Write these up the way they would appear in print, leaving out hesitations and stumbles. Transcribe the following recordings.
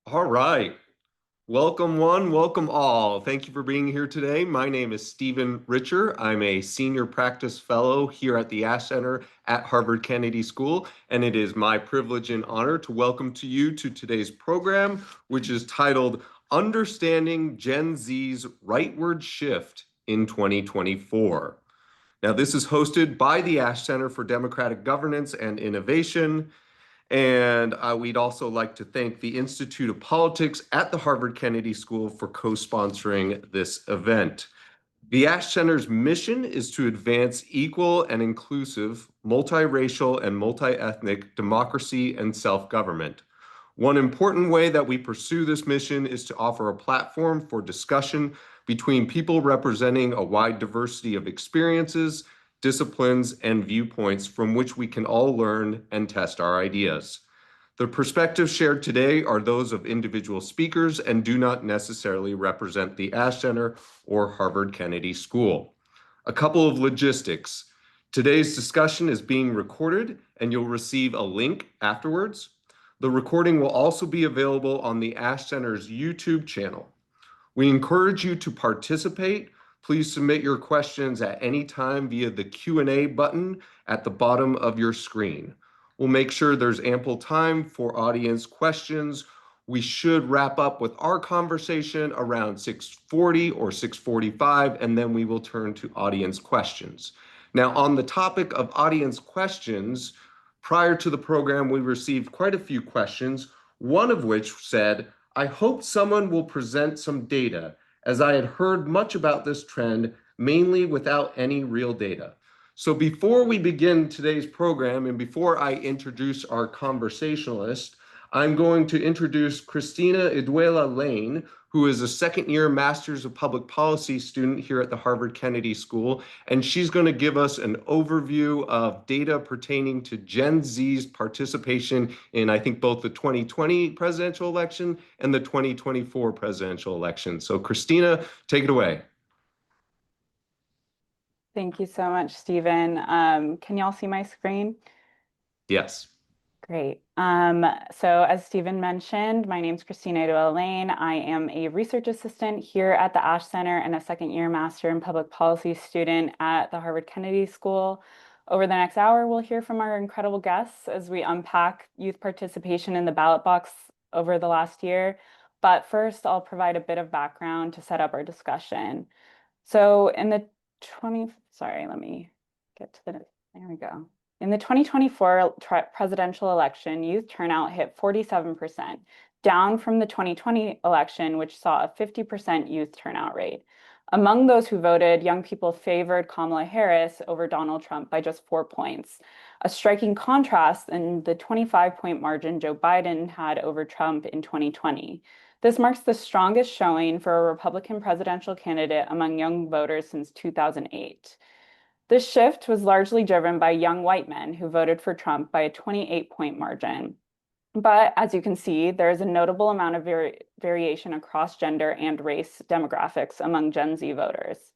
All right. Welcome one, welcome all. Thank you for being here today. My name is Stephen Richer. I'm a senior practice fellow here at the Ash Center at Harvard Kennedy School, and it is my privilege and honor to welcome to you to today's program, which is titled Understanding Gen Z's Rightward Shift in 2024. Now, this is hosted by the Ash Center for Democratic Governance and Innovation. And we'd also like to thank the Institute of Politics at the Harvard Kennedy School for co-sponsoring this event. The Ash Center's mission is to advance equal and inclusive, multiracial and multi-ethnic democracy and self-government. One important way that we pursue this mission is to offer a platform for discussion between people representing a wide diversity of experiences, disciplines, and viewpoints from which we can all learn and test our ideas. The perspectives shared today are those of individual speakers and do not necessarily represent the Ash Center or Harvard Kennedy School. A couple of logistics. Today's discussion is being recorded and you'll receive a link afterwards. The recording will also be available on the Ash Center's YouTube channel. We encourage you to participate. Please submit your questions at any time via the Q&A button at the bottom of your screen. We'll make sure there's ample time for audience questions. We should wrap up with our conversation around 6:40 or 6:45, and then we will turn to audience questions. Now, on the topic of audience questions, prior to the program, we received quite a few questions, one of which said, I hope someone will present some data, as I had heard much about this trend, mainly without any real data. So before we begin today's program and before I introduce our conversationalist, I'm going to introduce Christina Iduela Lane, who is a second-year Master's of Public Policy student here at the Harvard Kennedy School, and she's going to give us an overview of data pertaining to Gen Z's participation in, I think, both the 2020 presidential election and the 2024 presidential election. So Christina, take it away. Thank you so much, Stephen. Can y'all see my screen? Yes. Great. So as Stephen mentioned, my name is Christina Lane. I am a research assistant here at the Ash Center and a second-year Master in Public Policy student at the Harvard Kennedy School. Over the next hour, we'll hear from our incredible guests as we unpack youth participation in the ballot box over the last year. But first, I'll provide a bit of background to set up our discussion. So in the let me get to there we go. In the 2024 presidential election, youth turnout hit 47%, down from the 2020 election, which saw a 50% youth turnout rate. Among those who voted, young people favored Kamala Harris over Donald Trump by just 4 points, a striking contrast in the 25-point margin Joe Biden had over Trump in 2020. This marks the strongest showing for a Republican presidential candidate among young voters since 2008. This shift was largely driven by young white men who voted for Trump by a 28-point margin. But as you can see, there is a notable amount of variation across gender and race demographics among Gen Z voters.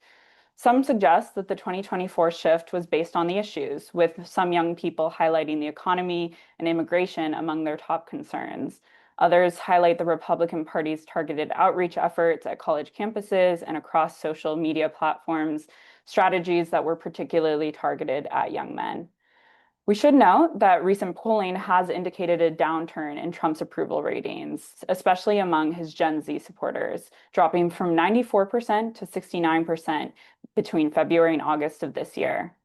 Some suggest that the 2024 shift was based on the issues, with some young people highlighting the economy and immigration among their top concerns. Others highlight the Republican Party's targeted outreach efforts at college campuses and across social media platforms, strategies that were particularly targeted at young men. We should note that recent polling has indicated a downturn in Trump's approval ratings, especially among his Gen Z supporters, dropping from 94% to 69% between February and August of this year.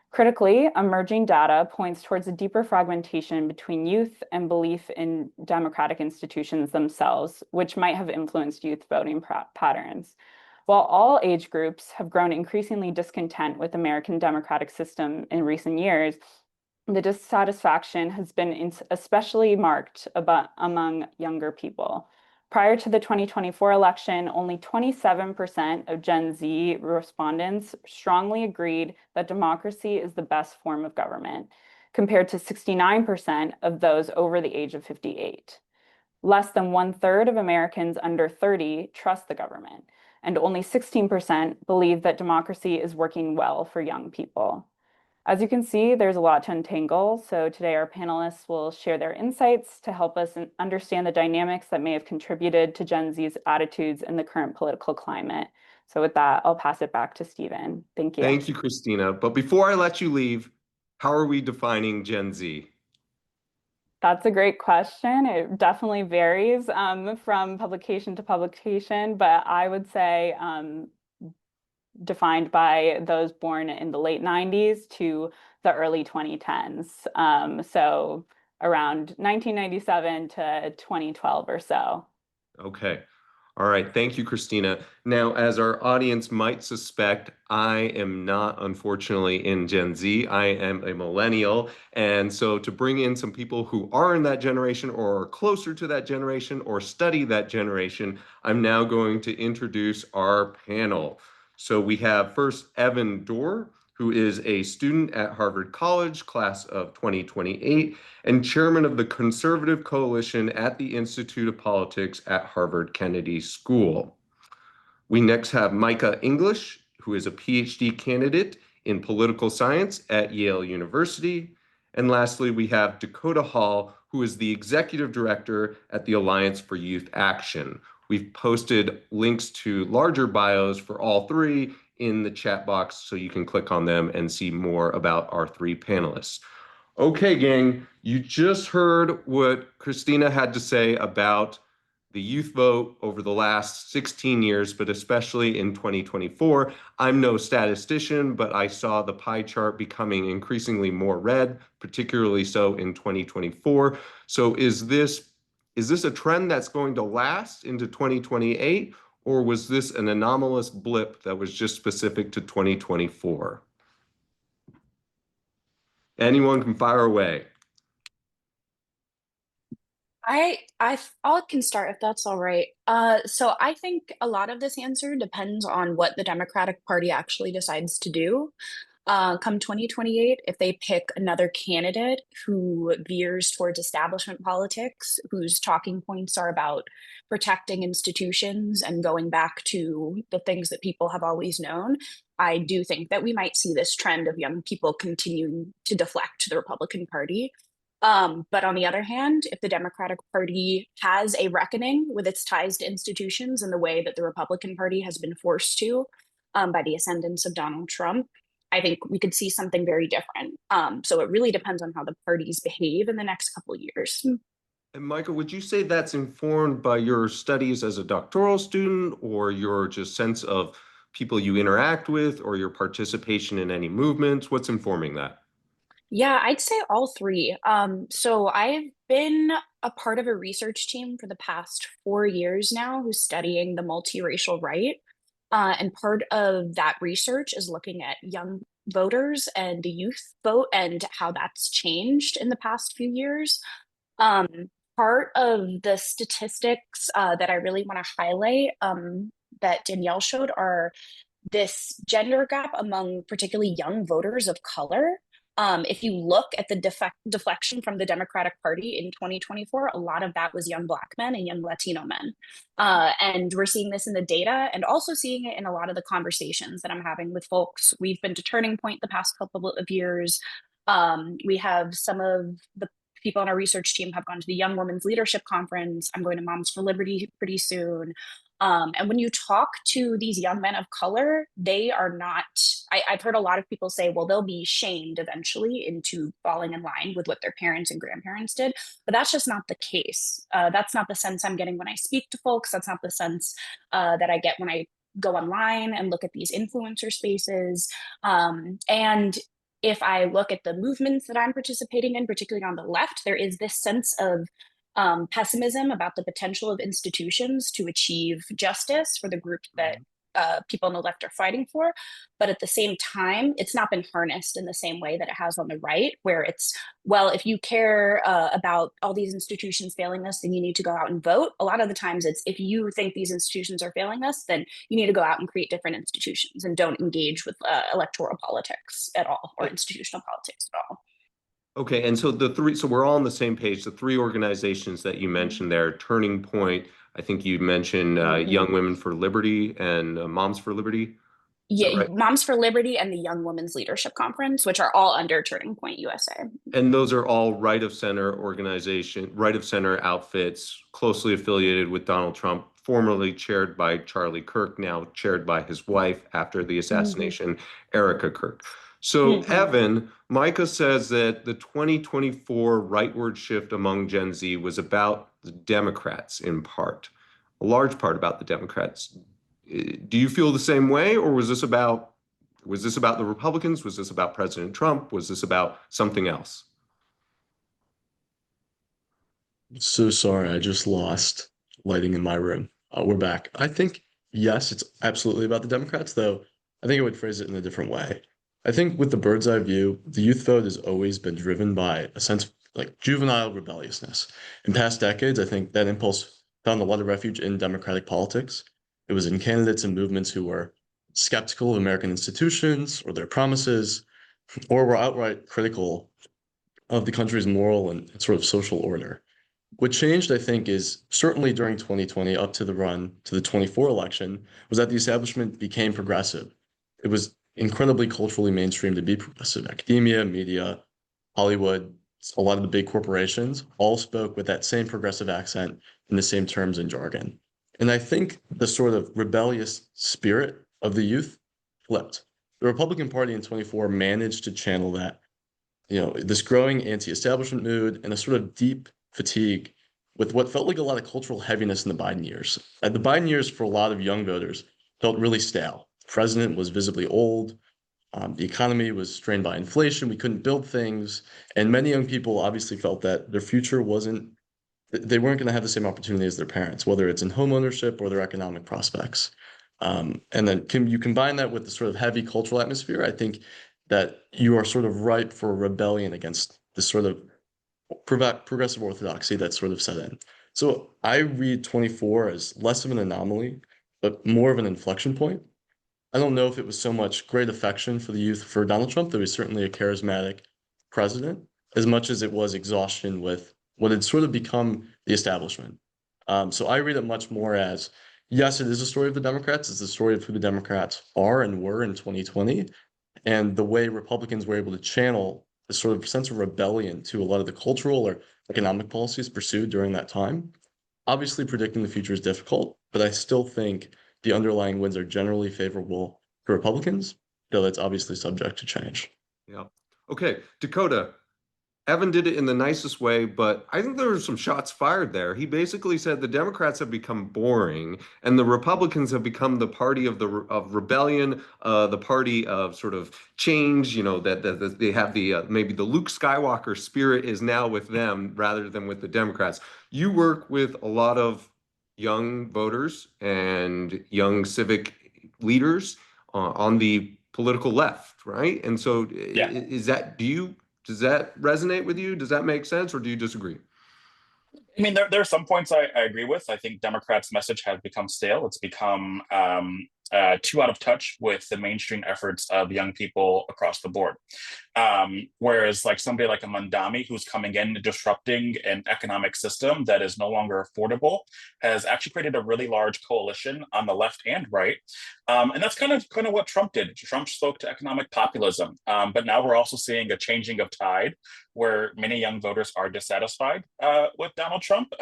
Critically, emerging data points towards a deeper fragmentation between youth and belief in democratic institutions themselves, which might have influenced youth voting patterns. While all age groups have grown increasingly discontent with the American democratic system in recent years, the dissatisfaction has been especially marked among younger people. Prior to the 2024 election, only 27% of Gen Z respondents strongly agreed that democracy is the best form of government, compared to 69% of those over the age of 58. Less than 1/3 of Americans under 30 trust the government, and only 16% believe that democracy is working well for young people. As you can see, there's a lot to untangle. So today our panelists will share their insights to help us understand the dynamics that may have contributed to Gen Z's attitudes in the current political climate. So with that, I'll pass it back to Stephen. Thank you. Thank you, Christina. But before I let you leave, how are we defining Gen Z? That's a great question. It definitely varies from publication to publication, but I would say defined by those born in the late 90s to the early 2010s. So around 1997 to 2012 or so. Okay. All right. Thank you, Christina. Now, as our audience might suspect, I am not, unfortunately, in Gen Z. I am a millennial. And so, to bring in some people who are in that generation or are closer to that generation or study that generation, I'm now going to introduce our panel. So, we have first Evan Dorr, who is a student at Harvard College, class of 2028 and chairman of the Conservative Coalition at the Institute of Politics at Harvard Kennedy School. We next have Micah English, who is a PhD candidate in political science at Yale University. And lastly, we have Dakota Hall, who is the executive director at the Alliance for Youth Action. We've posted links to larger bios for all three in the chat box, so you can click on them and see more about our three panelists. Okay, gang, you just heard what Christina had to say about the youth vote over the last 16 years, but especially in 2024. I'm no statistician, but I saw the pie chart becoming increasingly more red, particularly so in 2024. So is this a trend that's going to last into 2028, or was this an anomalous blip that was just specific to 2024? Anyone can fire away. I can start if that's all right. So I think a lot of this answer depends on what the Democratic Party actually decides to do. Come 2028, if they pick another candidate who veers towards establishment politics, whose talking points are about protecting institutions and going back to the things that people have always known, I do think that we might see this trend of young people continuing to deflect to the Republican Party. But on the other hand, if the Democratic Party has a reckoning with its ties to institutions in the way that the Republican Party has been forced to by the ascendance of Donald Trump, I think we could see something very different. So it really depends on how the parties behave in the next couple of years. And Michael, would you say that's informed by your studies as a doctoral student or your just sense of people you interact with or your participation in any movements? What's informing that? Yeah, I'd say all three. So I've been a part of a research team for the past 4 years now who's studying the multiracial right. And part of that research is looking at young voters and the youth vote and how that's changed in the past few years. Um, Part of the statistics that I really want to highlight that Danielle showed are this gender gap among particularly young voters of color. If you look at the deflection from the Democratic Party in 2024, a lot of that was young Black men and young Latino men. And we're seeing this in the data and also seeing it in a lot of the conversations that I'm having with folks. We've been to Turning Point the past couple of years. We have some of the people on our research team have gone to the Young Women's Leadership Conference. I'm going to Moms for Liberty pretty soon. And when you talk to these young men of color, they are not, I've heard a lot of people say, well, they'll be shamed eventually into falling in line with what their parents and grandparents did. But that's just not the case. That's not the sense I'm getting when I speak to folks. That's not the sense that I get when I go online and look at these influencer spaces. And if I look at the movements that I'm participating in, particularly on the left, there is this sense of pessimism about the potential of institutions to achieve justice for the group that people on the left are fighting for. But at the same time, it's not been harnessed in the same way that it has on the right, where it's, well, if you care about all these institutions failing us, then you need to go out and vote. A lot of the times it's, if you think these institutions are failing us, then you need to go out and create different institutions and don't engage with electoral politics at all or institutional politics at all. Okay, and so so we're all on the same page. The three organizations that you mentioned there, Turning Point, I think you mentioned Mhm. Young Women for Liberty and Moms for Liberty. Is that Yeah, right? Moms for Liberty and the Young Women's Leadership Conference, which are all under Turning Point USA. And those are all right of center organization, right of center outfits closely affiliated with Donald Trump, formerly chaired by Charlie Kirk, now chaired by his wife after the Mhm. assassination, Erica Kirk. So, Mhm. Evan, Micah says that the 2024 rightward shift among Gen Z was about the Democrats in part, a large part about the Democrats. Do you feel the same way, or was this about the Republicans? Was this about President Trump? Was this about something else? So sorry, I just lost lighting in my room. We're back. I think, yes, it's absolutely about the Democrats, though I think I would phrase it in a different way. I think with the bird's eye view, the youth vote has always been driven by a sense of like juvenile rebelliousness. In past decades, I think that impulse found a lot of refuge in democratic politics. It was in candidates and movements who were skeptical of American institutions or their promises, or were outright critical of the country's moral and sort of social order. What changed, I think, is certainly during 2020 up to the run to the 24 election, was that the establishment became progressive. It was incredibly culturally mainstream to be progressive. Academia, media, Hollywood, a lot of the big corporations all spoke with that same progressive accent in the same terms and jargon. And I think the sort of rebellious spirit of the youth flipped. The Republican Party in 24 managed to channel that, this growing anti-establishment mood and a sort of deep fatigue with what felt like a lot of cultural heaviness in the Biden years. The Biden years, for a lot of young voters, felt really stale. The president was visibly old. The economy was strained by inflation. We couldn't build things. And many young people obviously felt that their future wasn't, they weren't going to have the same opportunity as their parents, whether it's in home ownership or their economic prospects. And then you combine that with the sort of heavy cultural atmosphere, I think that you are sort of ripe for a rebellion against this sort of progressive orthodoxy that's sort of set in. So I read 24 as less of an anomaly, but more of an inflection point. I don't know if it was so much great affection for the youth for Donald Trump, though he's certainly a charismatic president, as much as it was exhaustion with what had sort of become the establishment. So I read it much more as, yes, it is a story of the Democrats. It's a story of who the Democrats are and were in 2020, and the way Republicans were able to channel this sort of sense of rebellion to a lot of the cultural or economic policies pursued during that time. Obviously, predicting the future is difficult, but I still think the underlying winds are generally favorable to Republicans, though that's obviously subject to change. Yeah. Okay, Dakota, Evan did it in the nicest way, but I think there were some shots fired there. He basically said the Democrats have become boring, and the Republicans have become the party of rebellion, the party of sort of change. That they have the maybe the Luke Skywalker spirit is now with them rather than with the Democrats. You work with a lot of young voters and young civic leaders on the political left, right? And so, Yeah. is that does that resonate with you? Does that make sense, or do you disagree? I mean, there are some points I agree with. I think Democrats' message has become stale. It's become too out of touch with the mainstream efforts of young people across the board. Whereas like somebody like a Mandami who's coming in and disrupting an economic system that is no longer affordable has actually created a really large coalition on the left and right. And that's kind of what Trump did. Trump spoke to economic populism. But now we're also seeing a changing of tide where many young voters are dissatisfied with Donald Trump,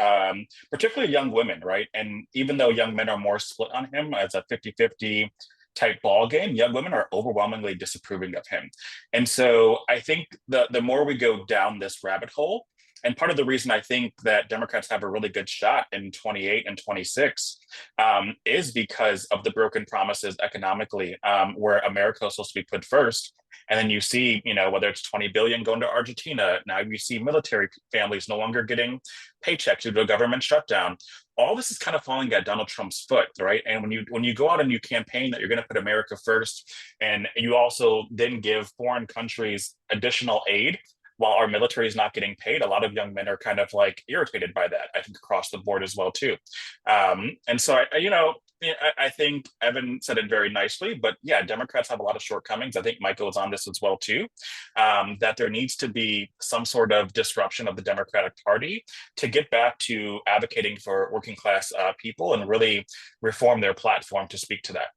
particularly young women, right? And even though young men are more split on him as a 50-50 type ball game, young women are overwhelmingly disapproving of him. And so I think the more we go down this rabbit hole, and part of the reason I think that Democrats have a really good shot in 28 and 26 is because of the broken promises economically, where America is supposed to be put first. And then you see, whether it's 20 billion going to Argentina, now you see military families no longer getting paychecks due to a government shutdown. All this is kind of falling at Donald Trump's foot, right? And when you go out and you campaign that you're going to put America first, and you also then give foreign countries additional aid while our military is not getting paid, a lot of young men are kind of like irritated by that, I think, across the board as well, too. And so, I think Evan said it very nicely, but yeah, Democrats have a lot of shortcomings. I think Michael is on this as well, too, that there needs to be some sort of disruption of the Democratic Party to get back to advocating for working class people and really reform their platform to speak to that.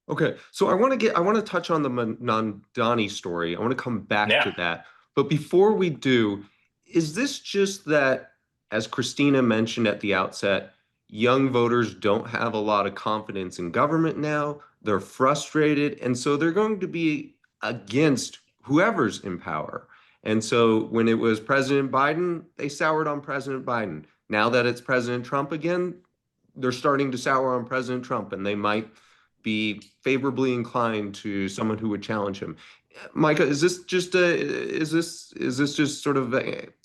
Okay, so I want to touch on the Mamdani story. I want to come back Yeah. to that. But before we do, is this just that, as Christina mentioned at the outset, young voters don't have a lot of confidence in government now? They're frustrated, and so they're going to be against whoever's in power. And so when it was President Biden, they soured on President Biden. Now that it's President Trump again, they're starting to sour on President Trump, and they might be favorably inclined to someone who would challenge him. Micah, is this just sort of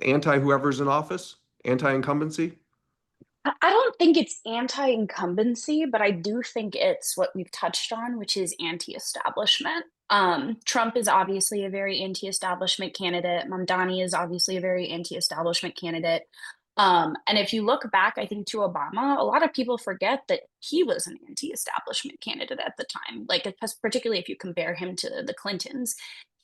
anti whoever's in office, anti incumbency? I don't think it's anti-incumbency, but I do think it's what we've touched on, which is anti-establishment. Trump is obviously a very anti-establishment candidate. Mamdani is obviously a very anti-establishment candidate. And if you look back, I think to Obama, a lot of people forget that he was an anti-establishment candidate at the time. Like, particularly if you compare him to the Clintons,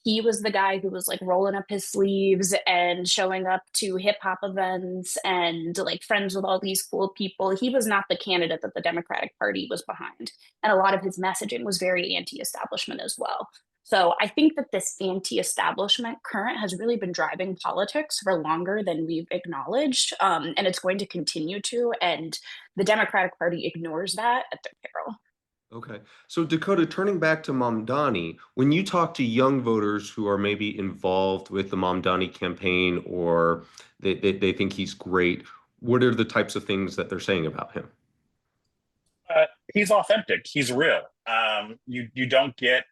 he was the guy who was like rolling up his sleeves and showing up to hip hop events and like friends with all these cool people. He was not the candidate that the Democratic Party was behind. And a lot of his messaging was very anti establishment as well. So I think that this anti establishment current has really been driving politics for longer than we've acknowledged. And it's going to continue to. And the Democratic Party ignores that at their peril. Okay. So Dakota, turning back to Mamdani, when you talk to young voters who are maybe involved with the Mamdani campaign or they think he's great, what are the types of things that they're saying about him? He's authentic. He's real. You don't get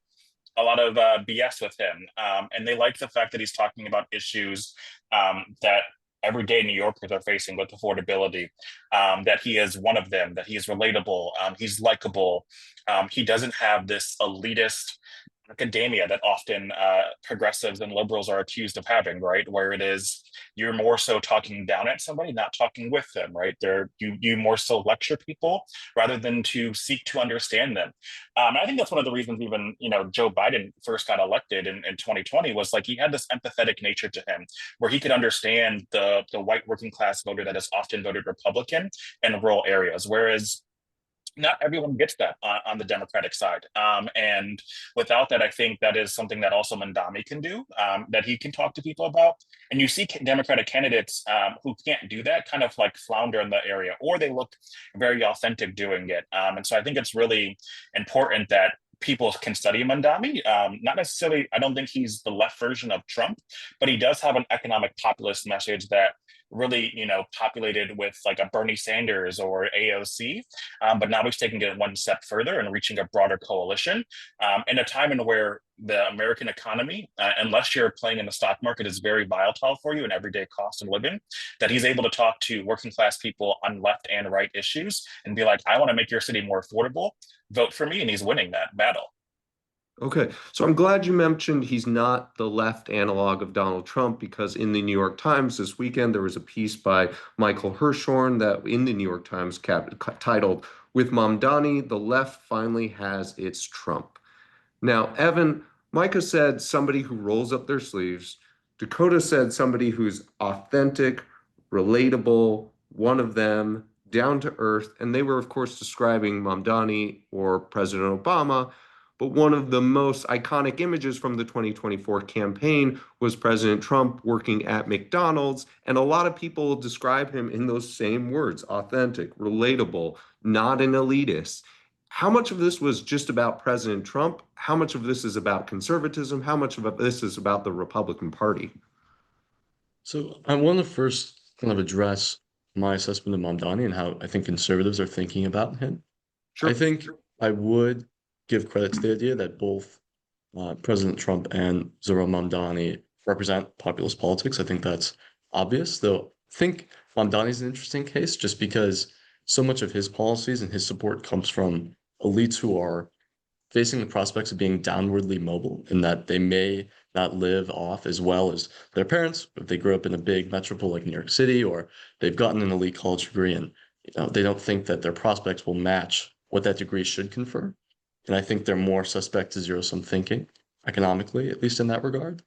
a lot of BS with him, and they like the fact that he's talking about issues that everyday New Yorkers are facing with affordability. That he is one of them. That he is relatable. He's likable. He doesn't have this elitist academia that often progressives and liberals are accused of having, right? Where it is you're more so talking down at somebody, not talking with them, right? You more so lecture people rather than to seek to understand them. I think that's one of the reasons even Joe Biden first got elected in 2020 was like he had this empathetic nature to him, where he could understand the white working class voter that has often voted Republican in rural areas, whereas not everyone gets that on the Democratic side. And without that, I think that is something that also Mandami can do, that he can talk to people about. And you see Democratic candidates who can't do that kind of like flounder in the area, or they look very authentic doing it. And so I think it's really important that people can study Mandami. Not necessarily, I don't think he's the left version of Trump, but he does have an economic populist message that really, populated with like a Bernie Sanders or AOC. But now he's taking it one step further and reaching a broader coalition in a time in where the American economy, unless you're playing in the stock market, is very volatile for you and everyday cost of living, that he's able to talk to working class people on left and right issues and be like, I want to make your city more affordable. Vote for me. And he's winning that battle. Okay, so I'm glad you mentioned he's not the left analog of Donald Trump because in the New York Times this weekend there was a piece by Michael Hirshhorn that in the New York Times titled "With Mamdani, the left finally has its Trump." Now, Evan, Micah said somebody who rolls up their sleeves. Dakota said somebody who's authentic, relatable, one of them, down to earth, and they were of course describing Mamdani or President Obama. But one of the most iconic images from the 2024 campaign was President Trump working at McDonald's. And a lot of people describe him in those same words: authentic, relatable, not an elitist. How much of this was just about President Trump? How much of this is about conservatism? How much of this is about the Republican Party? So I want to first kind of address my assessment of Mamdani and how I think conservatives are thinking about him. I Sure. think I would give credit to the idea that both President Trump and Zohran Mamdani represent populist politics. I think that's obvious, though I think Mamdani is an interesting case just because so much of his policies and his support comes from elites who are facing the prospects of being downwardly mobile in that they may not live off as well as their parents if they grew up in a big metropole like New York City, or they've gotten an elite college degree and they don't think that their prospects will match what that degree should confer. And I think they're more suspect to zero-sum thinking economically, at least in that regard.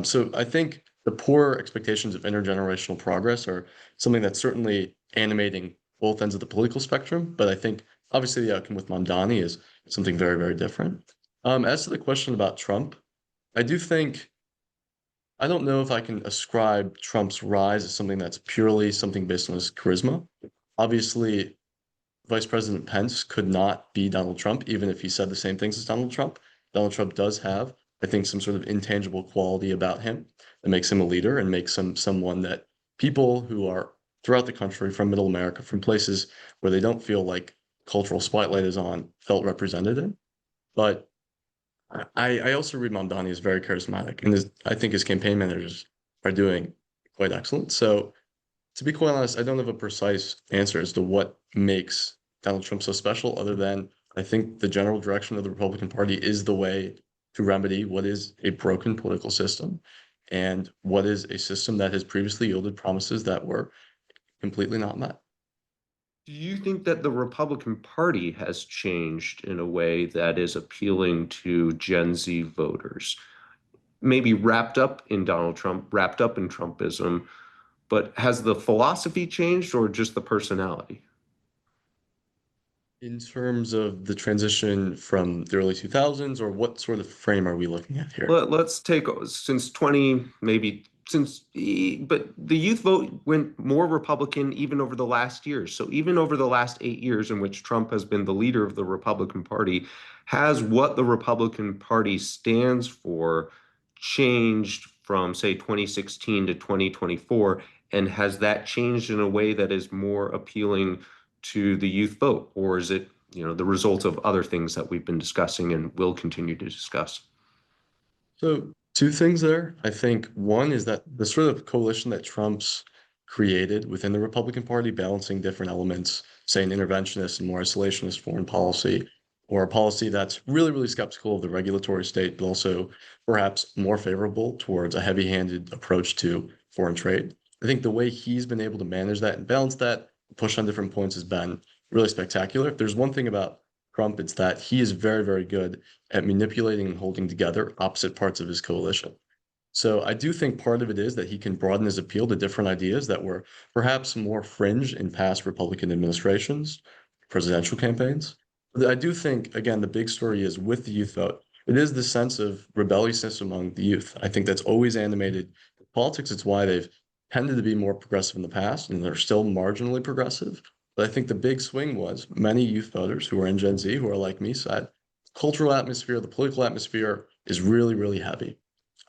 So I think the poor expectations of intergenerational progress are something that's certainly animating both ends of the political spectrum, but I think Obviously, the outcome with Mamdani is something very, very different. As to the question about Trump, I do think I don't know if I can ascribe Trump's rise as something that's purely something based on his charisma. Obviously, Vice President Pence could not be Donald Trump, even if he said the same things as Donald Trump. Donald Trump does have, I think, some sort of intangible quality about him that makes him a leader and makes him someone that people who are throughout the country, from middle America, from places where they don't feel like cultural spotlight is on, felt represented in. But I also read Mamdani is very charismatic, and I think his campaign managers are doing quite excellent. So to be quite honest, I don't have a precise answer as to what makes Donald Trump so special, other than I think the general direction of the Republican Party is the way to remedy what is a broken political system and what is a system that has previously yielded promises that were completely not met. Do you think that the Republican Party has changed in a way that is appealing to Gen Z voters? Maybe wrapped up in Donald Trump, wrapped up in Trumpism, but has the philosophy changed or just the personality? In terms of the transition from the early 2000s, or what sort of frame are we looking at here? Let's take since 20, maybe since, but the youth vote went more Republican even over the last years. So even over the last 8 years in which Trump has been the leader of the Republican Party, has what the Republican Party stands for changed from, say, 2016 to 2024? And has that changed in a way that is more appealing to the youth vote? Or is it, the result of other things that we've been discussing and will continue to discuss? So, two things there. I think one is that the sort of coalition that Trump's created within the Republican Party, balancing different elements, say an interventionist and more isolationist foreign policy, or a policy that's really, really skeptical of the regulatory state, but also perhaps more favorable towards a heavy-handed approach to foreign trade. I think the way he's been able to manage that and balance that, push on different points has been really spectacular. If there's one thing about Trump, it's that he is very, very good at manipulating and holding together opposite parts of his coalition. So I do think part of it is that he can broaden his appeal to different ideas that were perhaps more fringe in past Republican administrations, presidential campaigns. But I do think, again, the big story is with the youth vote, it is the sense of rebelliousness among the youth. I think that's always animated politics. It's why they've tended to be more progressive in the past, and they're still marginally progressive. But I think the big swing was many youth voters who are in Gen Z, who are like me, said, cultural atmosphere, the political atmosphere is really, really heavy.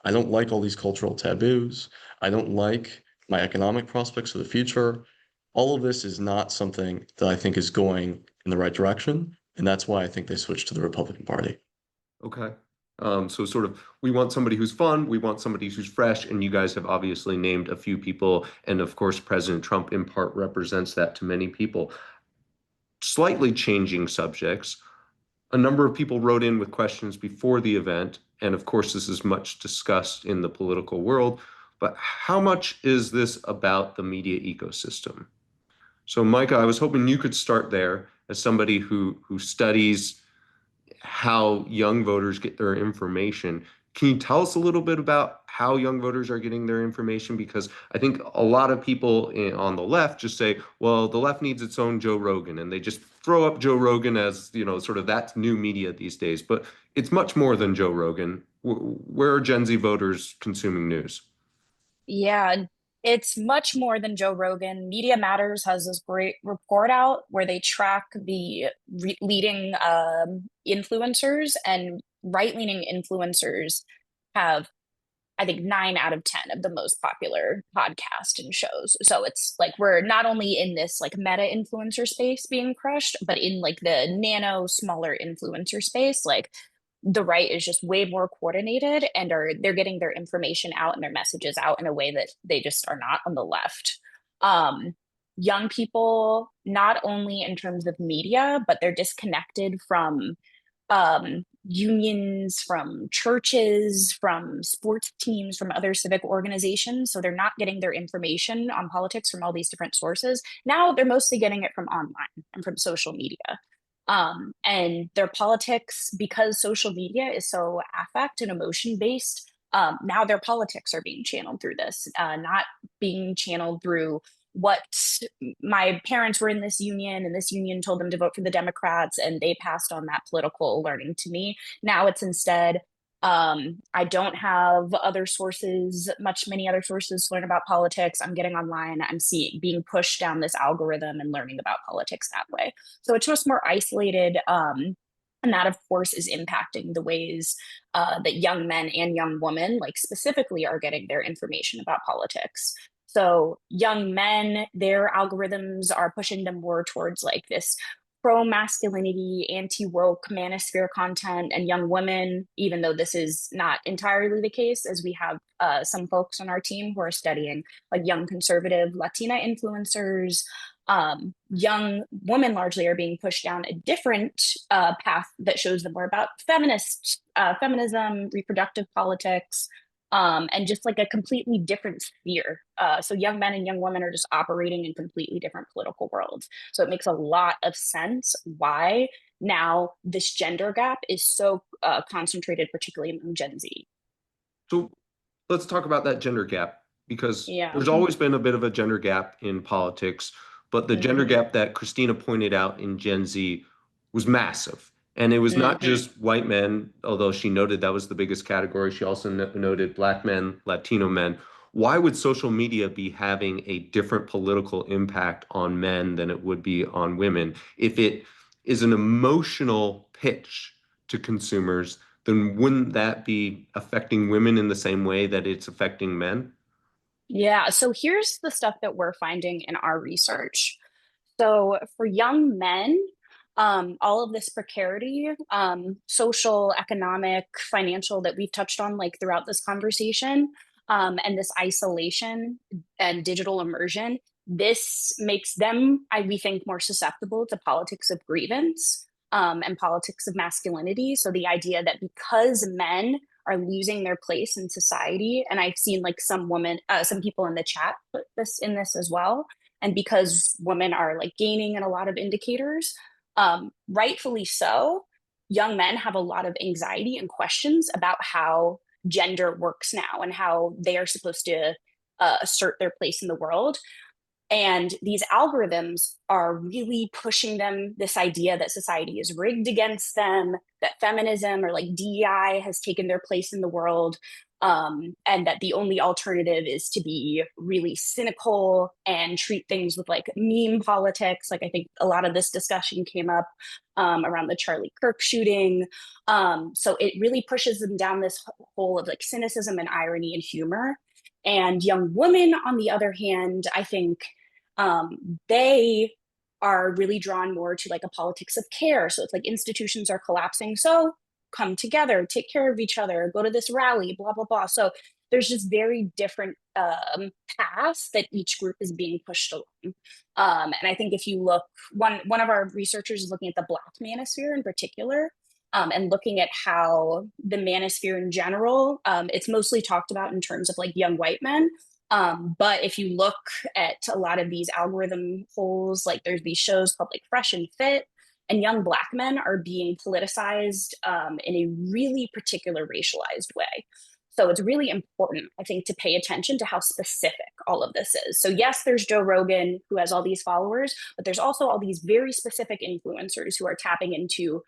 I don't like all these cultural taboos. I don't like my economic prospects for the future. All of this is not something that I think is going in the right direction. And that's why I think they switched to the Republican Party. Okay. So sort of, we want somebody who's fun, we want somebody who's fresh, and you guys have obviously named a few people, and of course, President Trump in part represents that to many people. Slightly changing subjects. A number of people wrote in with questions before the event, and of course, this is much discussed in the political world, but how much is this about the media ecosystem? So, Micah, I was hoping you could start there as somebody who studies how young voters get their information. Can you tell us a little bit about how young voters are getting their information? Because I think a lot of people on the left just say, well, the left needs its own Joe Rogan, and they just throw up Joe Rogan as, sort of that's new media these days. But it's much more than Joe Rogan. Where are Gen Z voters consuming news? Yeah, it's much more than Joe Rogan. Media Matters has this great report out where they track the leading influencers, and right-leaning influencers have, I think, 9 out of 10 of the most popular podcasts and shows. So it's like we're not only in this like meta influencer space being crushed, but in like the nano smaller influencer space, like the right is just way more coordinated, and they're getting their information out and their messages out in a way that they just are not on the left. Um, Young people, not only in terms of media, but they're disconnected from unions, from churches, from sports teams, from other civic organizations. So they're not getting their information on politics from all these different sources. Now they're mostly getting it from online and from social media. And their politics, because social media is so affect and emotion based, now their politics are being channeled through this, not being channeled through what my parents were in this union and this union told them to vote for the Democrats and they passed on that political learning to me. Now it's instead, I don't have many other sources to learn about politics. I'm getting online, being pushed down this algorithm and learning about politics that way. So it's just more isolated. And that, of course, is impacting the ways that young men and young women, like specifically, are getting their information about politics. So young men, their algorithms are pushing them more towards like this pro-masculinity, anti-woke manosphere content, and young women, even though this is not entirely the case, as we have some folks on our team who are studying like young conservative Latina influencers. Young women largely are being pushed down a different path that shows them more about feminism, reproductive politics, and just like a completely different sphere. So young men and young women are just operating in completely different political worlds. So it makes a lot of sense why now this gender gap is so concentrated, particularly among Gen Z. So let's talk about that gender gap, because Yeah. there's always been a bit of a gender gap in politics, but the gender gap that Christina pointed out in Gen Z was massive. And it was not just white men, although she noted that was the biggest category. She also noted Black men, Latino men. Why would social media be having a different political impact on men than it would be on women? If it is an emotional pitch to consumers, then wouldn't that be affecting women in the same way that it's affecting men? Yeah, so here's the stuff that we're finding in our research. So for young men, all of this precarity, social, economic, financial, that we've touched on like throughout this conversation, and this isolation and digital immersion, this makes them, we think, more susceptible to politics of grievance, and politics of masculinity. So the idea that because men are losing their place in society, and I've seen like some people in the chat put this in this as well, and because women are like gaining in a lot of indicators, rightfully so, young men have a lot of anxiety and questions about how gender works now and how they are supposed to assert their place in the world. And these algorithms are really pushing them this idea that society is rigged against them, that feminism or like DEI has taken their place in the world, and that the only alternative is to be really cynical and treat things with like meme politics. Like I think a lot of this discussion came up around the Charlie Kirk shooting. So it really pushes them down this hole of like cynicism and irony and humor. And young women, on the other hand, I think they are really drawn more to like a politics of care. So it's like institutions are collapsing. So come together, take care of each other, go to this rally, blah, blah, blah. So there's just very different paths that each group is being pushed along. And I think if you look, one of our researchers is looking at the Black manosphere in particular, and looking at how the manosphere in general, it's mostly talked about in terms of like young white men. But if you look at a lot of these algorithm holes, like there's these shows called like Fresh and Fit, and young Black men are being politicized in a really particular racialized way. So it's really important, I think, to pay attention to how specific all of this is. So yes, there's Joe Rogan who has all these followers, but there's also all these very specific influencers who are tapping into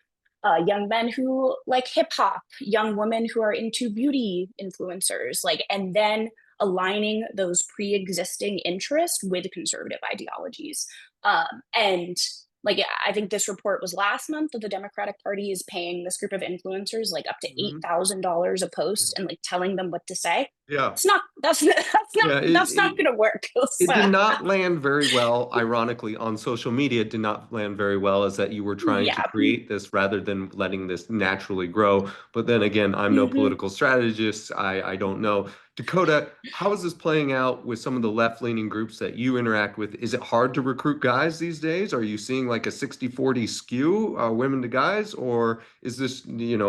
young men who like hip hop, young women who are into beauty influencers, like, and then aligning those pre-existing interests with conservative ideologies. And like, I think this report was last month that the Democratic Party is paying this group of influencers like up to $8,000 a post and like telling them what to say. Yeah. It's not, that's not going to work. It did not land very well, ironically, on social media. It did not land very well, as that you were trying to create this rather than letting this naturally grow. But then again, I'm no political strategist. I don't know. Dakota, how is this playing out with some of the left-leaning groups that you interact with? Is it hard to recruit guys these days? Are you seeing like a 60-40 skew, women to guys? Or is this,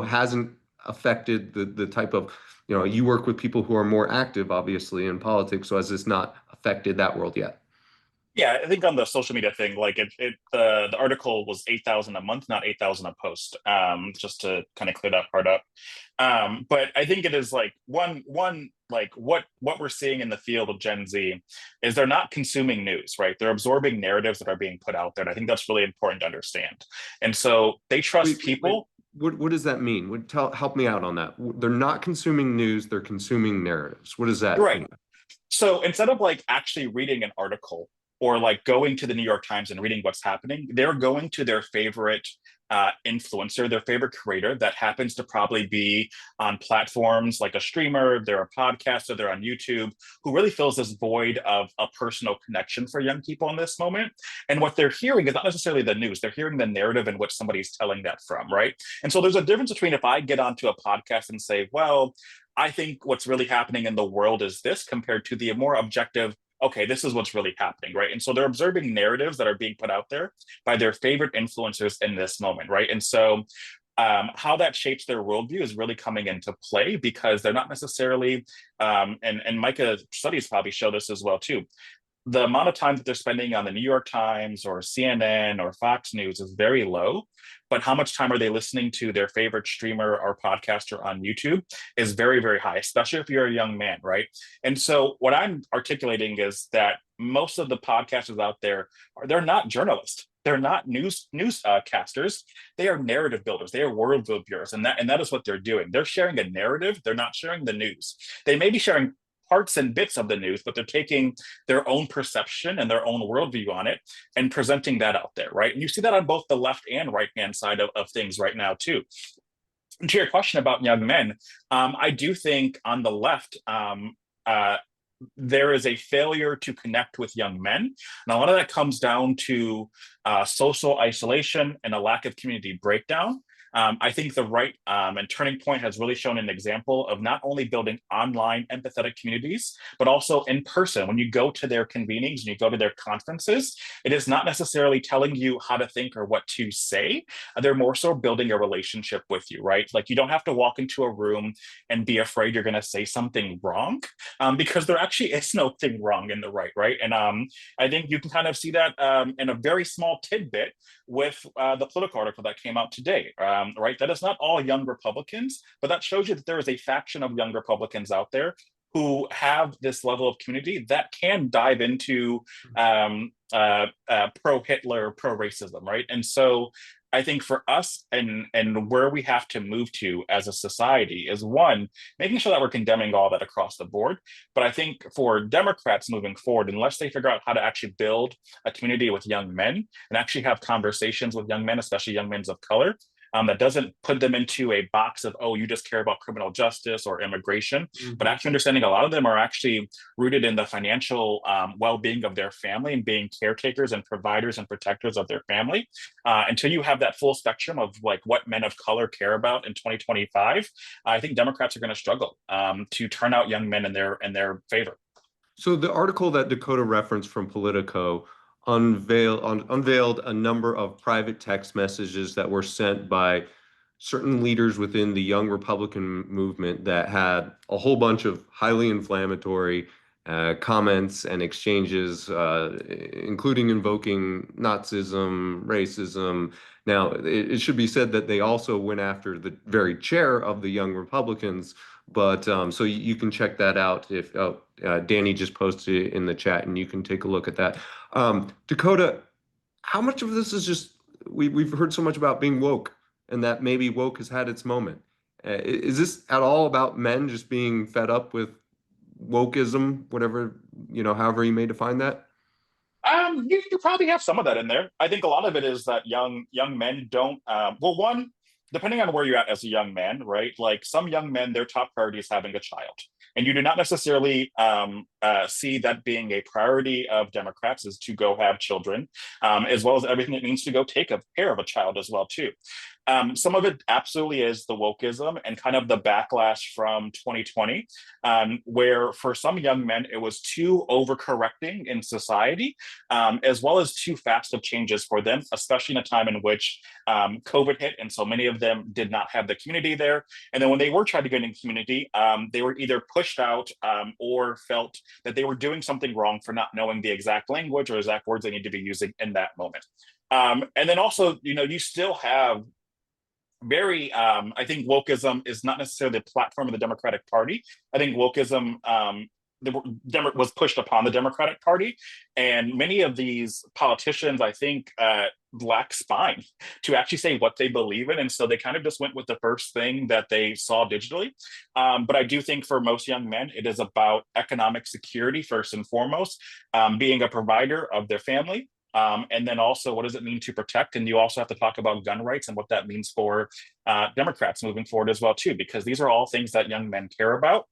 hasn't affected the type of, you work with people who are more active, obviously, in politics. So has this not affected that world yet? Yeah, I think on the social media thing, like the article was 8,000 a month, not 8,000 a post. Just to kind of clear that part up. But I think it is like one what we're seeing in the field of Gen Z is they're not consuming news, right? They're absorbing narratives that are being put out there. And I think that's really important to understand. And so they trust people. What does that mean? Help me out on that. They're not consuming news, they're consuming narratives. What does that Right. mean? So instead of like actually reading an article or like going to the New York Times and reading what's happening, they're going to their favorite influencer, their favorite creator that happens to probably be on platforms like a streamer, they're a podcaster, they're on YouTube, who really fills this void of a personal connection for young people in this moment. And what they're hearing is not necessarily the news, they're hearing the narrative in which somebody's telling that from, right? And so there's a difference between if I get onto a podcast and say, well, I think what's really happening in the world is this, compared to the more objective, okay, this is what's really happening, right? And so they're observing narratives that are being put out there by their favorite influencers in this moment, right? And so how that shapes their worldview is really coming into play, because they're not necessarily, and Micah studies probably show this as well too, the amount of time that they're spending on the New York Times or CNN or Fox News is very low, but how much time are they listening to their favorite streamer or podcaster on YouTube is very, very high, especially if you're a young man, right? And so what I'm articulating is that most of the podcasters out there they're not journalists. They're not newscasters. They are narrative builders. They are worldview builders, and that is what they're doing. They're sharing a narrative. They're not sharing the news. They may be sharing parts and bits of the news, but they're taking their own perception and their own worldview on it and presenting that out there, right? And you see that on both the left and right-hand side of things right now, too. And to your question about young men, I do think on the left, there is a failure to connect with young men. And a lot of that comes down to social isolation and a lack of community breakdown. I think the right and Turning Point has really shown an example of not only building online empathetic communities, but also in person. When you go to their convenings and you go to their conferences, it is not necessarily telling you how to think or what to say. They're more so building a relationship with you, right? Like you don't have to walk into a room and be afraid you're going to say something wrong, because there actually is no thing wrong in the right? And I think you can kind of see that in a very small tidbit with the Politico article that came out today. Right? That is not all young Republicans, but that shows you that there is a faction of young Republicans out there who have this level of community that can dive into pro-Hitler, pro-racism, right? And so I think for us and where we have to move to as a society is, one, making sure that we're condemning all that across the board. But I think for Democrats moving forward, unless they figure out how to actually build a community with young men and actually have conversations with young men, especially young men of color, that doesn't put them into a box of, oh, you just care about criminal justice or immigration, but actually understanding a lot of them are actually rooted in the financial well-being of their family and being caretakers and providers and protectors of their family. Until you have that full spectrum of like what men of color care about in 2025, I think Democrats are going to struggle to turn out young men in their favor. So the article that Dakota referenced from Politico unveiled a number of private text messages that were sent by certain leaders within the young Republican movement that had a whole bunch of highly inflammatory comments and exchanges, including invoking Nazism, racism. Now, it should be said that they also went after the very chair of the Young Republicans. But so you can check that out if Danny just posted it in the chat, and you can take a look at that. Dakota, how much of this is just we've heard so much about being woke, and that maybe woke has had its moment. Is this at all about men just being fed up with wokeism, whatever, however you may define that? You probably have some of that in there. I think a lot of it is that young men don't. Well, one, depending on where you're at as a young man, right? Like some young men, their top priority is having a child. And you do not necessarily see that being a priority of Democrats is to go have children, as well as everything it means to go take care of a child as well, too. Some of it absolutely is the wokeism and kind of the backlash from 2020, where for some young men, it was too overcorrecting in society, as well as too fast of changes for them, especially in a time in which COVID hit. And so many of them did not have the community there. And then when they were trying to get in community, they were either pushed out or felt that they were doing something wrong for not knowing the exact language or exact words they need to be using in that moment. And then also, you still have very I think wokeism is not necessarily the platform of the Democratic Party. I think wokeism was pushed upon the Democratic Party, and many of these politicians, I think, lack spine to actually say what they believe in, and so they kind of just went with the first thing that they saw digitally. But I do think for most young men, it is about economic security first and foremost, being a provider of their family. And then also, what does it mean to protect? And you also have to talk about gun rights and what that means for Democrats moving forward as well, too, because these are all things that young men care about.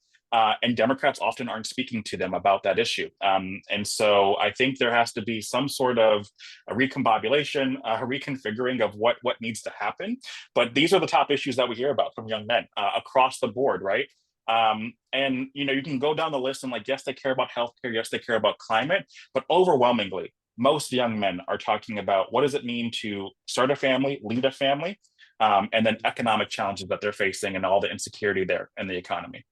And Democrats often aren't speaking to them about that issue. And so I think there has to be some sort of a recombobulation, a reconfiguring of what needs to happen. But these are the top issues that we hear about from young men across the board, right? And you can go down the list and like, yes, they care about healthcare, yes, they care about climate, but overwhelmingly, most young men are talking about what does it mean to start a family, lead a family, and then economic challenges that they're facing and all the insecurity there in the economy.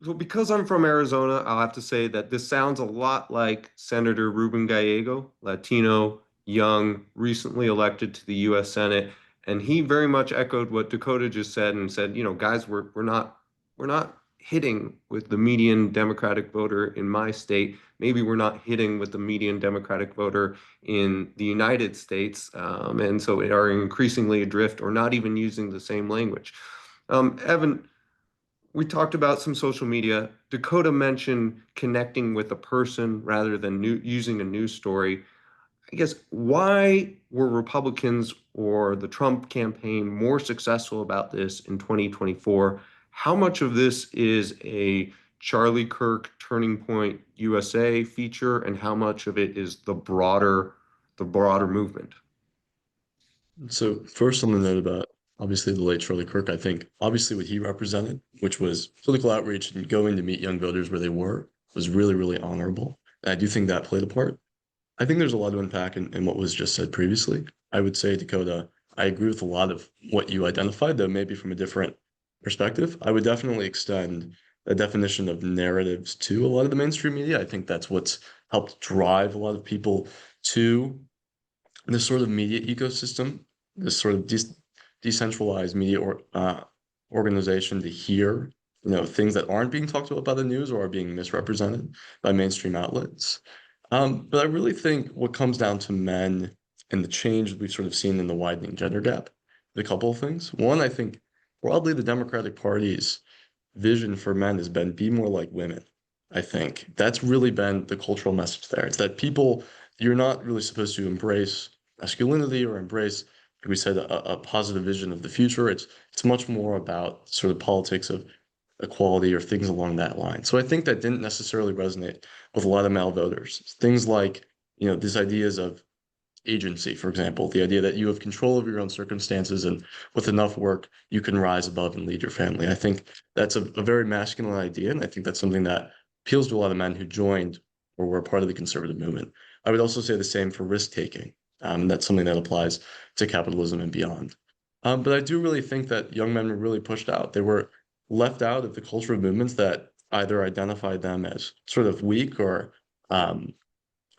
So because I'm from Arizona, I'll have to say that this sounds a lot like Senator Ruben Gallego, Latino, young, recently elected to the U.S. Senate, and he very much echoed what Dakota just said and said, guys, we're not hitting with the median Democratic voter in my state. Maybe we're not hitting with the median Democratic voter in the United States, and so we are increasingly adrift or not even using the same language. Evan, we talked about some social media. Dakota mentioned connecting with a person rather than using a news story. I guess why were Republicans or the Trump campaign more successful about this in 2024? How much of this is a Charlie Kirk Turning Point USA feature, and how much of it is the broader movement? So first on the note about obviously the late Charlie Kirk, I think obviously what he represented, which was political outreach and going to meet young voters where they were, was really, really honorable. And I do think that played a part. I think there's a lot to unpack in what was just said previously. I would say, Dakota, I agree with a lot of what you identified, though maybe from a different perspective. I would definitely extend a definition of narratives to a lot of the mainstream media. I think that's what's helped drive a lot of people to this sort of media ecosystem, this sort of decentralized media organization to hear, things that aren't being talked about by the news or are being misrepresented by mainstream outlets. But I really think what comes down to men and the change we've sort of seen in the widening gender gap, a couple of things. One, I think broadly the Democratic Party's vision for men has been be more like women. I think that's really been the cultural message there. It's that you're not really supposed to embrace masculinity or embrace, like we said, a positive vision of the future. It's much more about sort of politics of equality or things along that line. So I think that didn't necessarily resonate with a lot of male voters. Things like, these ideas of agency, for example, the idea that you have control of your own circumstances and with enough work, you can rise above and lead your family. I think that's a very masculine idea. And I think that's something that appeals to a lot of men who joined or were part of the conservative movement. I would also say the same for risk taking. That's something that applies to capitalism and beyond. But I do really think that young men were really pushed out. They were left out of the cultural movements that either identified them as sort of weak or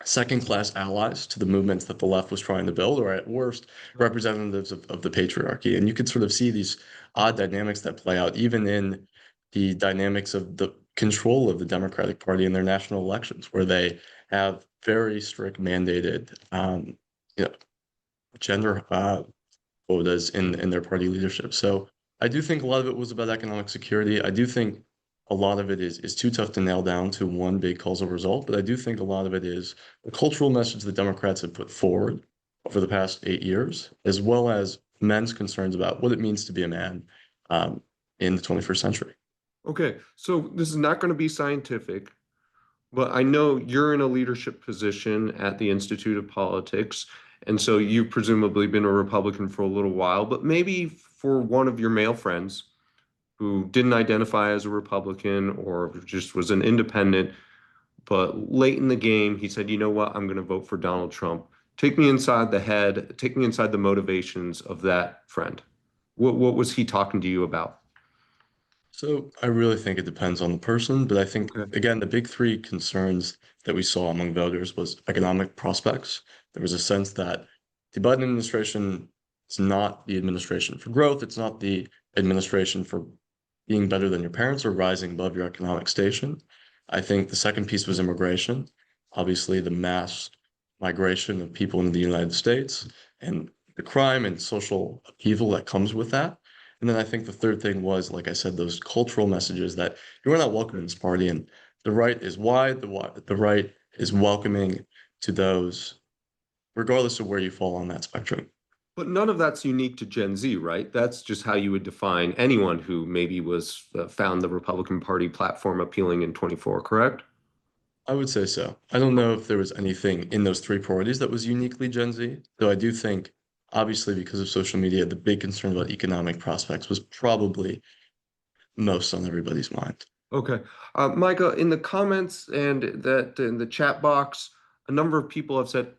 second-class allies to the movements that the left was trying to build, or at worst, representatives of the patriarchy. And you could sort of see these odd dynamics that play out even in the dynamics of the control of the Democratic Party in their national elections, where they have very strict mandated gender quotas in their party leadership. So I do think a lot of it was about economic security. I do think a lot of it is too tough to nail down to one big causal result, but I do think a lot of it is the cultural message the Democrats have put forward over the past 8 years, as well as men's concerns about what it means to be a man in the 21st century. Okay, so this is not going to be scientific, but I know you're in a leadership position at the Institute of Politics, and so you've presumably been a Republican for a little while, but maybe for one of your male friends who didn't identify as a Republican or just was an independent, but late in the game, he said, you know what, I'm going to vote for Donald Trump. Take me inside the head, take me inside the motivations of that friend. What was he talking to you about? So I really think it depends on the person, but I think, Okay. again, the big three concerns that we saw among voters was economic prospects. There was a sense that the Biden administration It's not the administration for growth. It's not the administration for being better than your parents or rising above your economic station. I think the second piece was immigration. Obviously, the mass migration of people into the United States and the crime and social upheaval that comes with that. And then I think the third thing was, like I said, those cultural messages that you are not welcome in this party. And the right is wide, the right is welcoming to those, regardless of where you fall on that spectrum. But none of that's unique to Gen Z, right? That's just how you would define anyone who maybe was found the Republican Party platform appealing in 24, correct? I would say so. I don't know if there was anything in those three priorities that was uniquely Gen Z, though I do think, obviously, because of social media, the big concern about economic prospects was probably most on everybody's mind. Okay. Micah, in the comments and that in the chat box, a number of people have said,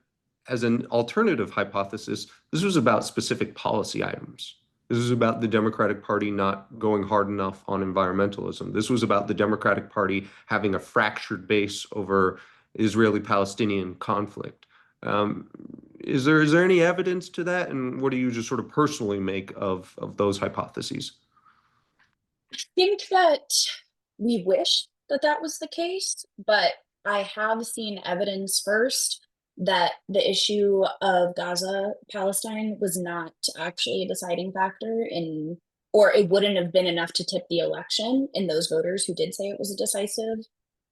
as an alternative hypothesis, this was about specific policy items. This was about the Democratic Party not going hard enough on environmentalism. This was about the Democratic Party having a fractured base over Israeli-Palestinian conflict. Um, is there any evidence to that? And what do you just sort of personally make of those hypotheses? Think that we wish that that was the case, but I have seen evidence first that the issue of Gaza, Palestine was not actually a deciding factor in, or it wouldn't have been enough to tip the election in those voters who did say it was a decisive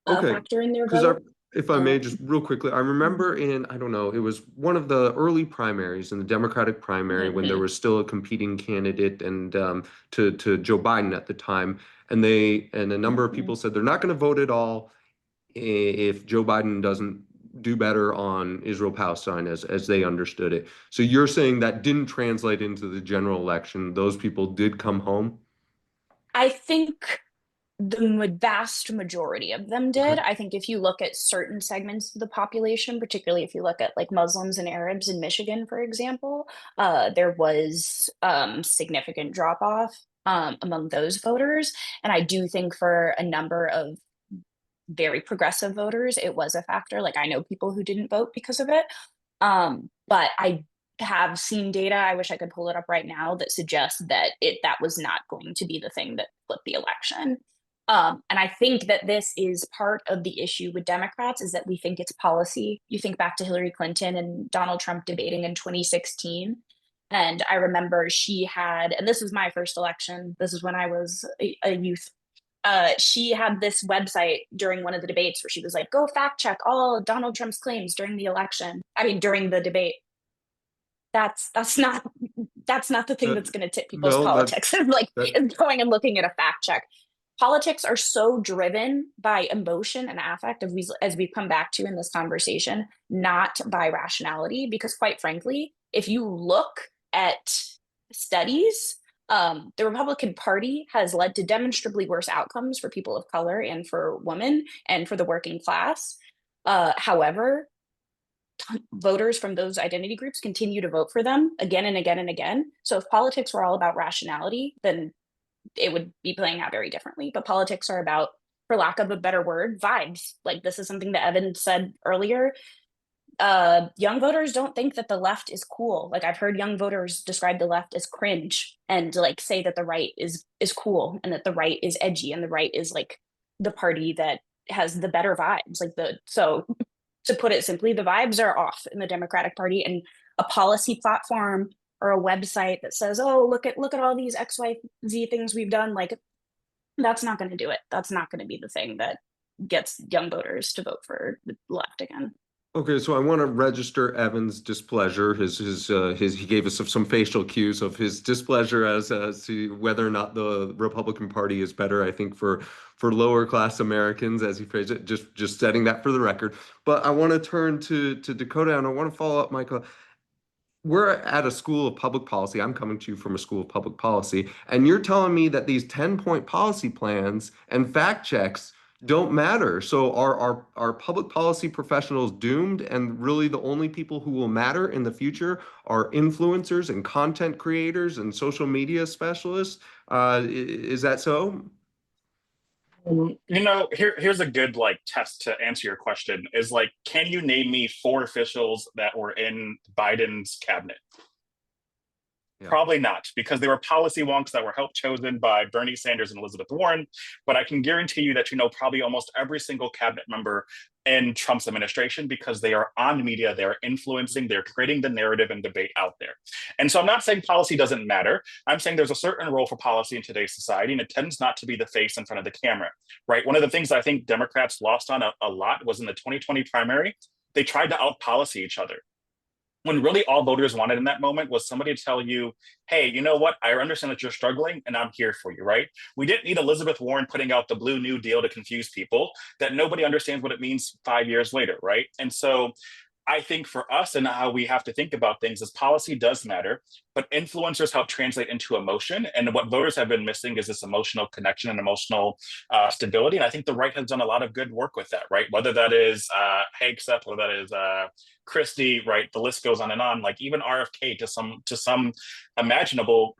Okay, factor in their because vote. if I may, just Um, real quickly, I remember in, I don't know, it was one of the early primaries in the Democratic primary when there mhm. was still a competing candidate and to Joe Biden at the time, and a number of people said they're not going to vote at all if Joe Biden doesn't do better on Israel Palestine as they understood it. So you're saying that didn't translate into the general election. Those people did come home. I think the vast majority of them Okay. did. I think if you look at certain segments of the population, particularly if you look at like Muslims and Arabs in Michigan, for example, there was significant drop off among those voters. And I do think for a number of very progressive voters, it was a factor. Like I know people who didn't vote because of it. But I have seen data, I wish I could pull it up right now, that suggests that that was not going to be the thing that flipped the election. And I think that this is part of the issue with Democrats is that we think it's policy. You think back to Hillary Clinton and Donald Trump debating in 2016. And I remember she had, and this was my first election. This is when I was a youth. She had this website during one of the debates where she was like, go fact check all Donald Trump's claims during the election. I mean, during the debate. That's not the thing that's going to tip people's No, politics. Like that going and looking at a fact check. Politics are so driven by emotion and affect, as we've come back to in this conversation, not by rationality. Because quite frankly, if you look at studies, the Republican Party has led to demonstrably worse outcomes for people of color and for women and for the working class. However, voters from those identity groups continue to vote for them again and again and again. So if politics were all about rationality, then it would be playing out very differently. But politics are about, for lack of a better word, vibes. Like this is something that Evan said earlier. Young voters don't think that the left is cool. Like I've heard young voters describe the left as cringe and like say that the right is cool and that the right is edgy and the right is like the party that has the better vibes. So to put it simply, the vibes are off in the Democratic Party, and a policy platform or a website that says, "Oh, look at all these XYZ things we've done," like that's not going to do it. That's not going to be the thing that gets young voters to vote for the left again. Okay, so I want to register Evan's displeasure. He gave us some facial cues of his displeasure as to whether or not the Republican Party is better. I think for lower class Americans, as he phrased it, just setting that for the record. But I want to turn to Dakota, and I want to follow up, Michael. We're at a school of public policy. I'm coming to you from a school of public policy, and you're telling me that these 10-point policy plans and fact checks don't matter. So are public policy professionals doomed, and really the only people who will matter in the future are influencers and content creators and social media specialists? Is that so? Here's a good like test to answer your question is like, can you name me 4 officials that were in Biden's cabinet? Yeah. Probably not, because they were policy wonks that were helped chosen by Bernie Sanders and Elizabeth Warren. But I can guarantee you that you know probably almost every single cabinet member in Trump's administration, because they are on media, they're influencing, they're creating the narrative and debate out there. And so I'm not saying policy doesn't matter. I'm saying there's a certain role for policy in today's society, and it tends not to be the face in front of the camera, right? One of the things I think Democrats lost on a lot was in the 2020 primary, they tried to out policy each other, when really all voters wanted in that moment was somebody to tell you, hey, you know what? I understand that you're struggling and I'm here for you, right? We didn't need Elizabeth Warren putting out the Blue New Deal to confuse people that nobody understands what it means 5 years later, right? And so I think for us and how we have to think about things is policy does matter, but influencers help translate into emotion. And what voters have been missing is this emotional connection and emotional stability. And I think the right has done a lot of good work with that, right? Whether that is Hegseth, whether that is Christie, right? The list goes on and on. Like even RFK, to some imaginable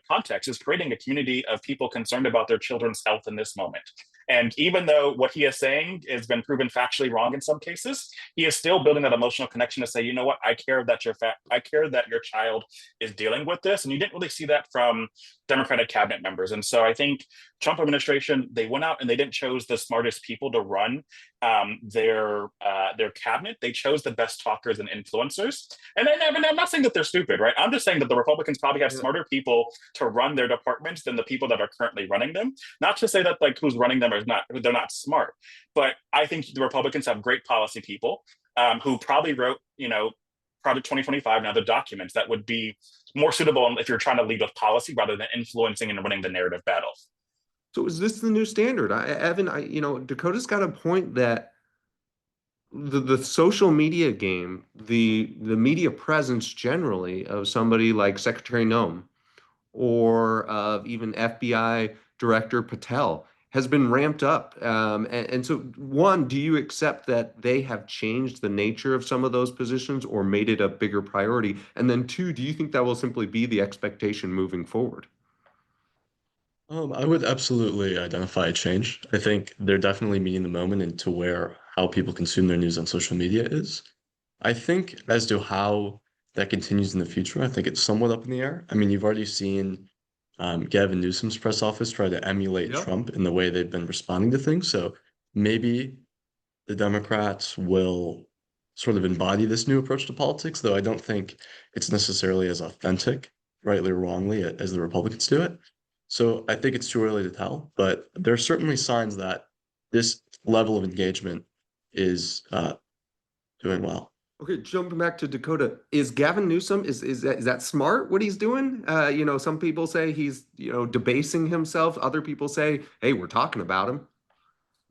context, is creating a community of people concerned about their children's health in this moment. And even though what he is saying has been proven factually wrong in some cases, he is still building that emotional connection to say, you know what, I care that your child is dealing with this. And you didn't really see that from Democratic cabinet members. And so I think Trump administration, they went out and they didn't choose the smartest people to run their cabinet. They chose the best talkers and influencers. And I'm not saying that they're stupid, right? I'm just saying that the Republicans probably have smarter people to run their departments than the people that are currently running them. Not to say that like who's running them is not, they're not smart, but I think the Republicans have great policy people who probably wrote, Project 2025 and other documents that would be more suitable if you're trying to lead with policy rather than influencing and winning the narrative battle. So is this the new standard? Evan, Dakota's got a point that the social media game, the media presence generally of somebody like Secretary Noem or of even FBI Director Patel has been ramped up. And so, one, do you accept that they have changed the nature of some of those positions or made it a bigger priority? And then two, do you think that will simply be the expectation moving forward? I would absolutely identify a change. I think they're definitely meeting the moment into where how people consume their news on social media is. I think as to how that continues in the future, I think it's somewhat up in the air. I mean, you've already seen Gavin Newsom's press office try to emulate Yep. Trump in the way they've been responding to things. So maybe the Democrats will sort of embody this new approach to politics, though I don't think it's necessarily as authentic, rightly or wrongly, as the Republicans do it. So I think it's too early to tell, but there are certainly signs that this level of engagement is doing well. Okay, jumping back to Dakota, is Gavin Newsom, is that smart what he's doing? Some people say he's, debasing himself. Other people say, hey, we're talking about him.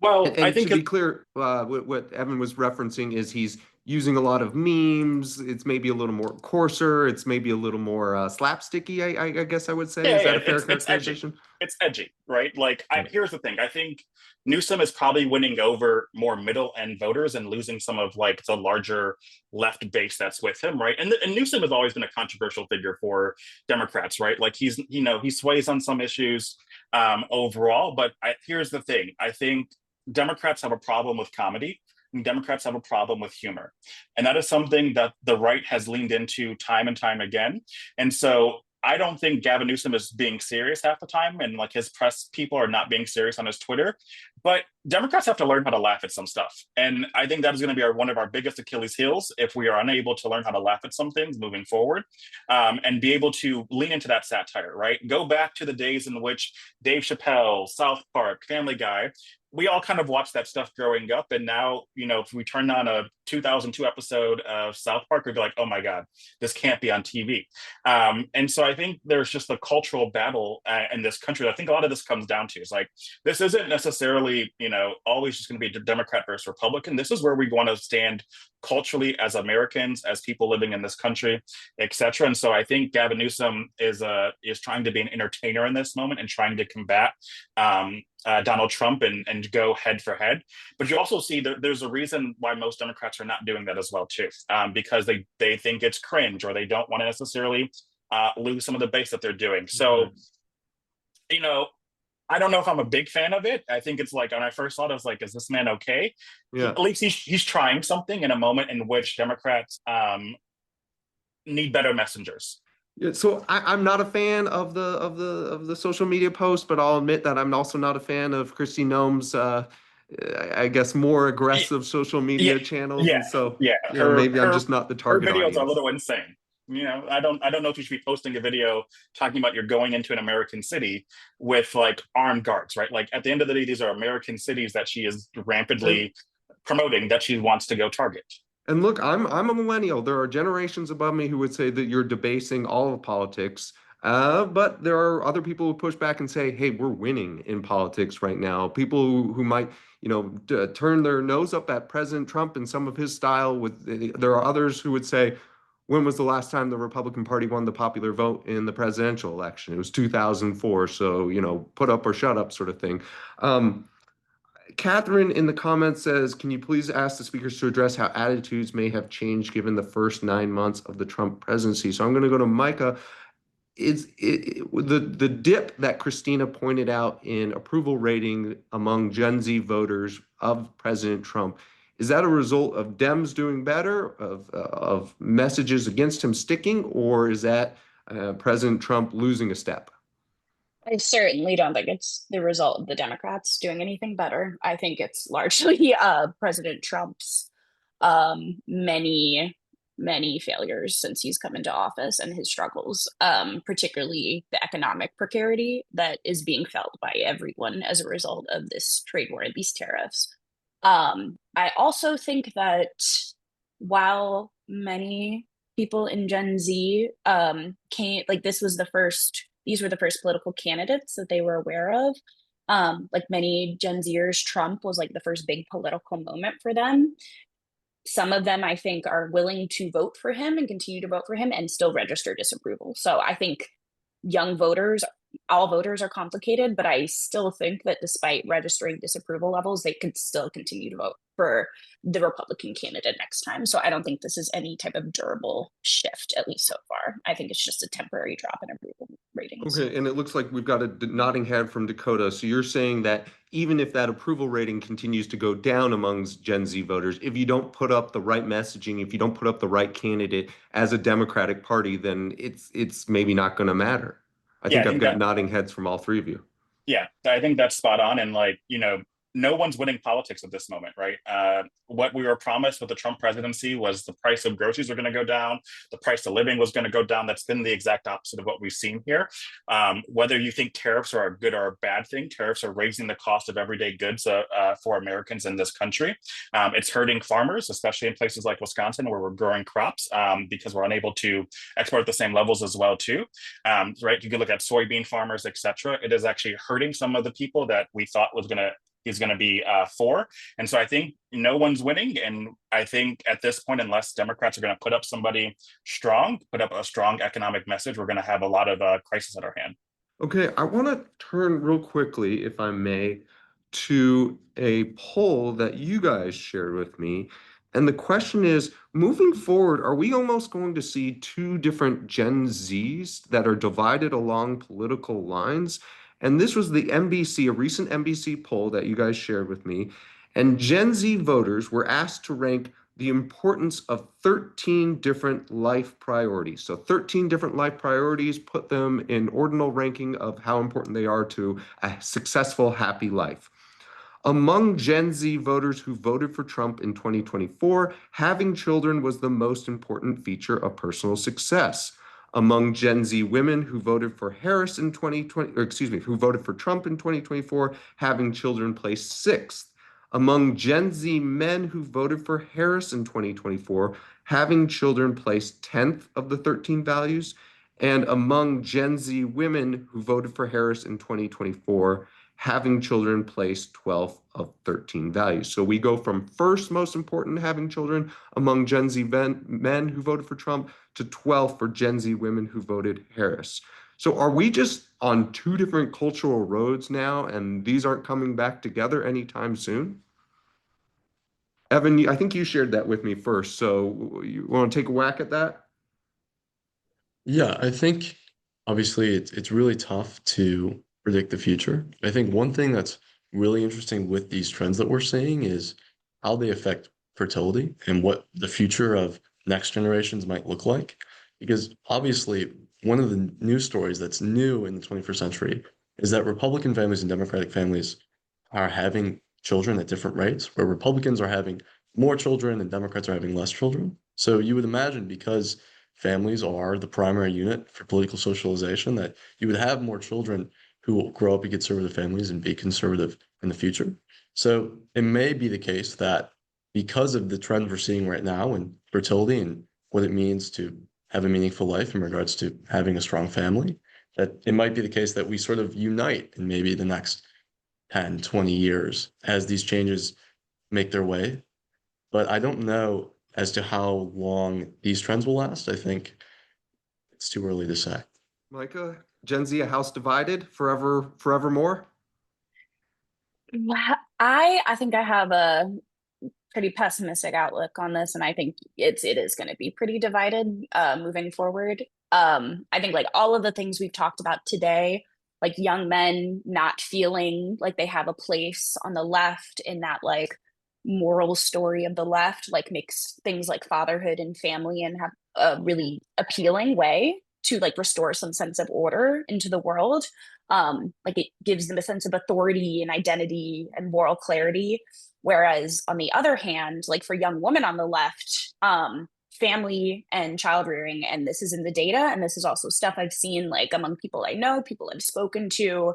Well, And I think to be clear, what Evan was referencing is he's using a lot of memes. It's maybe a little more coarser. It's maybe a little more slapsticky, I guess I would say. Yeah, Is that yeah, a fair it's edgy. characterization? It's edgy, right? Like, Right. here's the thing. I think Newsom is probably winning over more middle end voters and losing some of like the larger left base that's with him, right? And Newsom has always been a controversial figure for Democrats, right? Like he sways on some issues overall. But here's the thing. I think Democrats have a problem with comedy. And Democrats have a problem with humor. And that is something that the right has leaned into time and time again. And so I don't think Gavin Newsom is being serious half the time, and like his press people are not being serious on his Twitter. But Democrats have to learn how to laugh at some stuff, and I think that is going to be one of our biggest Achilles heels if we are unable to learn how to laugh at some things moving forward, and be able to lean into that satire. Right, go back to the days in which Dave Chappelle, South Park, Family Guy. We all kind of watched that stuff growing up, and now, if we turn on a 2002 episode of South Park, we'd be like, oh my God, this can't be on TV. And so I think there's just a cultural battle in this country. I think a lot of this comes down to is like, this isn't necessarily, always just going to be Democrat versus Republican. This is where we want to stand culturally as Americans, as people living in this country, et cetera. And so I think Gavin Newsom is trying to be an entertainer in this moment and trying to combat Donald Trump and go head for head. But you also see that there's a reason why most Democrats are not doing that as well too, because they think it's cringe, or they don't want to necessarily lose some of the base that they're doing. So, I don't know if I'm a big fan of it. I think it's like, when I first saw it, I was like, is this man okay? Yeah. At least he's trying something in a moment in which Democrats need better messengers. Yeah, so I'm not a fan of the social media post, but I'll admit that I'm also not a fan of Christy Noem's I guess more Y- aggressive social Yeah, media channels, yeah, and so yeah. Her maybe I'm her just not the her target videos are a audience. little insane. I don't know if you should be posting a video talking about you're going into an American city with like armed guards, right? Like at the end of the day, these are American cities that she is And rampantly promoting that she wants to go target. And look, I'm a millennial. There are generations above me who would say that you're debasing all of politics. But there are other people who push back and say, "Hey, we're winning in politics right now." People who might, turn their nose up at President Trump and some of his style. There are others who would say, "When was the last time the Republican Party won the popular vote in the presidential election? It was 2004." So, put up or shut up, sort of thing. Um, Catherine in the comments says, can you please ask the speakers to address how attitudes may have changed given the first 9 months of the Trump presidency? So I'm going to go to Micah. The dip that Christina pointed out in approval rating among Gen Z voters of President Trump, is that a result of Dems doing better, of messages against him sticking, or is that President Trump losing a step? I certainly don't think it's the result of the Democrats doing anything better. I think it's largely President Trump's many, many failures since he's come into office and his struggles, particularly the economic precarity that is being felt by everyone as a result of this trade war and these tariffs. I also think that while many people in Gen Z came, like this was the first, these were the first political candidates that they were aware of. Like many Gen Zers, Trump was like the first big political moment for them. Some of them, I think, are willing to vote for him and continue to vote for him and still register disapproval. So I think young voters, all voters are complicated, but I still think that despite registering disapproval levels, they could still continue to vote for the Republican candidate next time. So I don't think this is any type of durable shift, at least so far. I think it's just a temporary drop in approval ratings. Okay, and it looks like we've got a nodding head from Dakota. So you're saying that even if that approval rating continues to go down amongst Gen Z voters, if you don't put up the right messaging, if you don't put up the right candidate as a Democratic Party, then it's maybe not going to matter. I Yeah, think I I've think got that nodding heads from all three of you. Yeah, I think that's spot on. And like, no one's winning politics at this moment, right? What we were promised with the Trump presidency was the price of groceries are going to go down, the price of living was going to go down. That's been the exact opposite of what we've seen here. Whether you think tariffs are a good or a bad thing, tariffs are raising the cost of everyday goods for Americans in this country. It's hurting farmers, especially in places like Wisconsin, where we're growing crops because we're unable to export at the same levels as well, too. Right? You can look at soybean farmers, etc. It is actually hurting some of the people that we thought is going to be for. And so I think no one's winning. And I think at this point, unless Democrats are going to put up somebody strong, put up a strong economic message, we're going to have a lot of crisis at our hand. Okay, I want to turn real quickly, if I may, to a poll that you guys shared with me. And the question is, moving forward, are we almost going to see two different Gen Zs that are divided along political lines? And this was the NBC, a recent NBC poll that you guys shared with me. And Gen Z voters were asked to rank the importance of 13 different life priorities. So 13 different life priorities, put them in ordinal ranking of how important they are to a successful, happy life. Among Gen Z voters who voted for Trump in 2024, having children was the most important feature of personal success. Among Gen Z women who voted for Harris in 2020, or excuse me, who voted for Trump in 2024, having children placed sixth. Among Gen Z men who voted for Harris in 2024, having children placed 10th of the 13 values. And among Gen Z women who voted for Harris in 2024, having children placed 12th of 13 values. So we go from first most important, having children among Gen Z men who voted for Trump, to 12th for Gen Z women who voted Harris. So are we just on two different cultural roads now, and these aren't coming back together anytime soon? Evan, I think you shared that with me first. So you want to take a whack at that? Yeah, I think obviously it's really tough to predict the future. I think one thing that's really interesting with these trends that we're seeing is how they affect fertility and what the future of next generations might look like. Because obviously, one of the news stories that's new in the 21st century is that Republican families and Democratic families are having children at different rates, where Republicans are having more children and Democrats are having less children. So you would imagine, because families are the primary unit for political socialization, that you would have more children who will grow up in conservative families and be conservative in the future. So it may be the case that because of the trend we're seeing right now in fertility and what it means to have a meaningful life in regards to having a strong family, that it might be the case that we sort of unite in maybe the next 10, 20 years as these changes make their way. But I don't know as to how long these trends will last. I think it's too early to say. Micah, Gen Z, a house divided forevermore? I think I have a pretty pessimistic outlook on this, and I think it is going to be pretty divided moving forward. I think like all of the things we've talked about today, like young men not feeling like they have a place on the left in that like moral story of the left, like makes things like fatherhood and family and have a really appealing way to like restore some sense of order into the world. Like it gives them a sense of authority and identity and moral clarity. Whereas on the other hand, like for young women on the left, family and child rearing, and this is in the data, and this is also stuff I've seen like among people I know, people I've spoken to,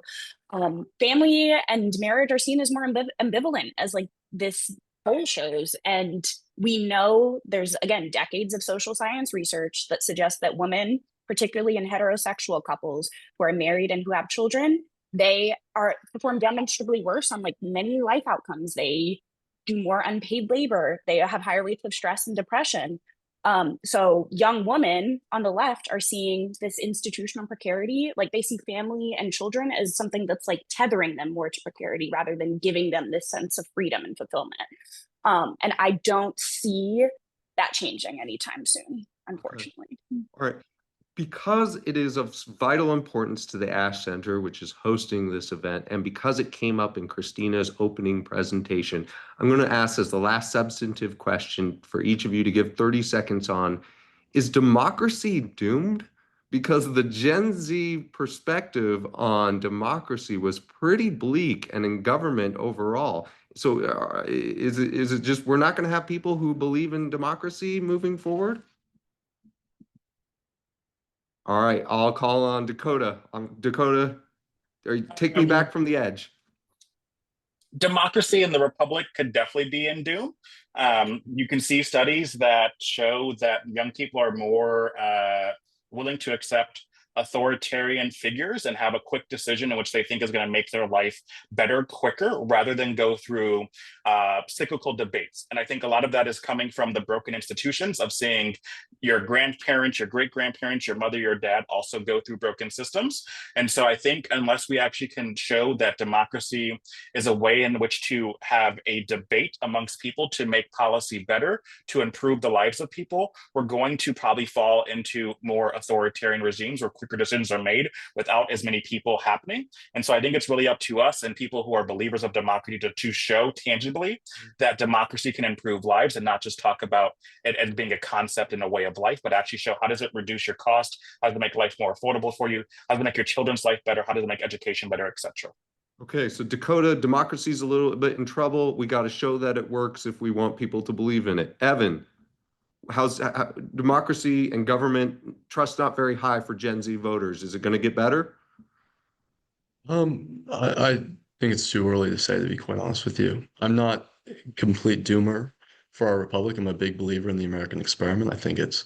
family and marriage are seen as more ambivalent, as like this poll shows. And we know there's, again, decades of social science research that suggests that women, particularly in heterosexual couples who are married and who have children, they are perform demonstrably worse on like many life outcomes. They do more unpaid labor. They have higher rates of stress and depression. So young women on the left are seeing this institutional precarity, like they see family and children as something that's like tethering them more to precarity rather than giving them this sense of freedom and fulfillment. And I don't see that changing anytime soon, unfortunately. All right. Because it is of vital importance to the Ash Center, which is hosting this event, and because it came up in Christina's opening presentation, I'm going to ask as the last substantive question for each of you to give 30 seconds on, is democracy doomed? Because the Gen Z perspective on democracy was pretty bleak and in government overall. So is it just we're not going to have people who believe in democracy moving forward? All right, I'll call on Dakota. Dakota, take me back from the edge. Democracy in the republic could definitely be in doom. You can see studies that show that young people are more willing to accept authoritarian figures and have a quick decision in which they think is going to make their life better quicker rather than go through cyclical debates. And I think a lot of that is coming from the broken institutions of seeing your grandparents, your great grandparents, your mother, your dad also go through broken systems. And so I think unless we actually can show that democracy is a way in which to have a debate amongst people to make policy better, to improve the lives of people, we're going to probably fall into more authoritarian regimes where quicker decisions are made without as many people happening. And so I think it's really up to us and people who are believers of democracy to show tangibly that democracy can improve lives and not just talk about it as being a concept and a way of life, but actually show how does it reduce your cost, how does it make life more affordable for you, how does it make your children's life better, how does it make education better, etc. Okay, so Dakota, democracy's a little bit in trouble. We got to show that it works if we want people to believe in it. Evan, how's democracy and government trust not very high for Gen Z voters? Is it going to get better? I think it's too early to say, to be quite honest with you. I'm not a complete doomer for our republic. I'm a big believer in the American experiment. I think it's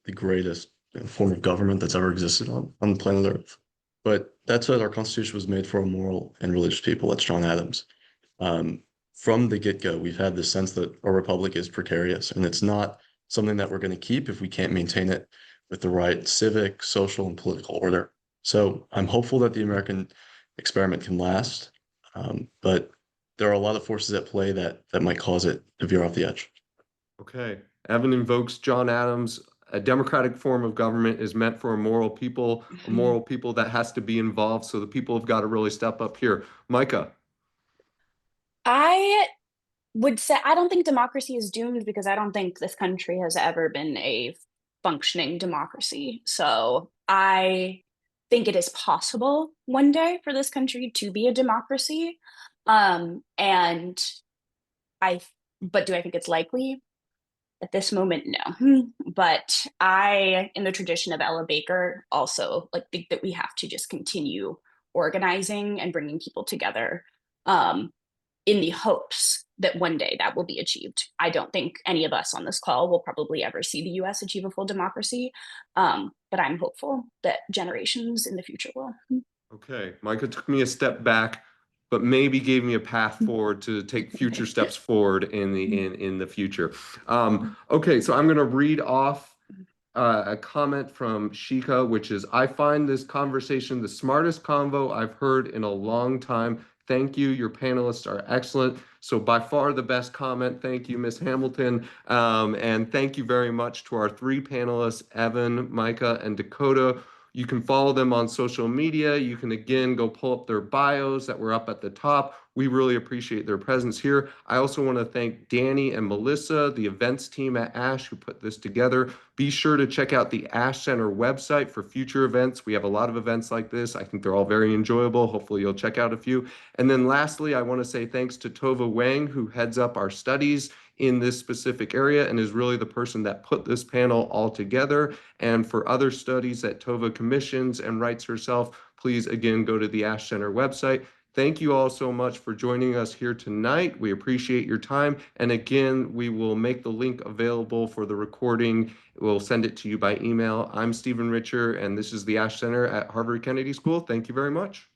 the greatest form of government that's ever existed on the planet Earth. But that said, our Constitution was made for a moral and religious people. That's John Adams. From the get-go, we've had this sense that our republic is precarious, and it's not something that we're going to keep if we can't maintain it with the right civic, social, and political order. So I'm hopeful that the American experiment can last, but there are a lot of forces at play that might cause it to veer off the edge. Okay. Evan invokes John Adams. A democratic form of government is meant for a moral people that has to be involved. So the people have got to really step up here. Micah. I would say I don't think democracy is doomed because I don't think this country has ever been a functioning democracy. So I think it is possible one day for this country to be a democracy. And but do I think it's likely? At this moment, no. But I, in the tradition of Ella Baker, also like think that we have to just continue organizing and bringing people together, in the hopes that one day that will be achieved. I don't think any of us on this call will probably ever see the US achieve a full democracy, but I'm hopeful that generations in the future will. Okay, Micah took me a step back, but maybe gave me a path forward to take future steps forward in the future. Okay, so I'm going to read off a comment from Shika, which is, I find this conversation the smartest convo I've heard in a long time. Thank you. Your panelists are excellent. So by far the best comment. Thank you, Ms. Hamilton. And thank you very much to our three panelists, Evan, Micah, and Dakota. You can follow them on social media. You can, again, go pull up their bios that were up at the top. We really appreciate their presence here. I also want to thank Danny and Melissa, the events team at ASH, who put this together. Be sure to check out the ASH Center website for future events. We have a lot of events like this. I think they're all very enjoyable. Hopefully you'll check out a few. And then lastly, I want to say thanks to Tova Wang, who heads up our studies in this specific area and is really the person that put this panel all together. And for other studies that Tova commissions and writes herself, please again go to the ASH Center website. Thank you all so much for joining us here tonight. We appreciate your time. And again, we will make the link available for the recording. We'll send it to you by email. I'm Stephen Richer, and this is the ASH Center at Harvard Kennedy School. Thank you very much.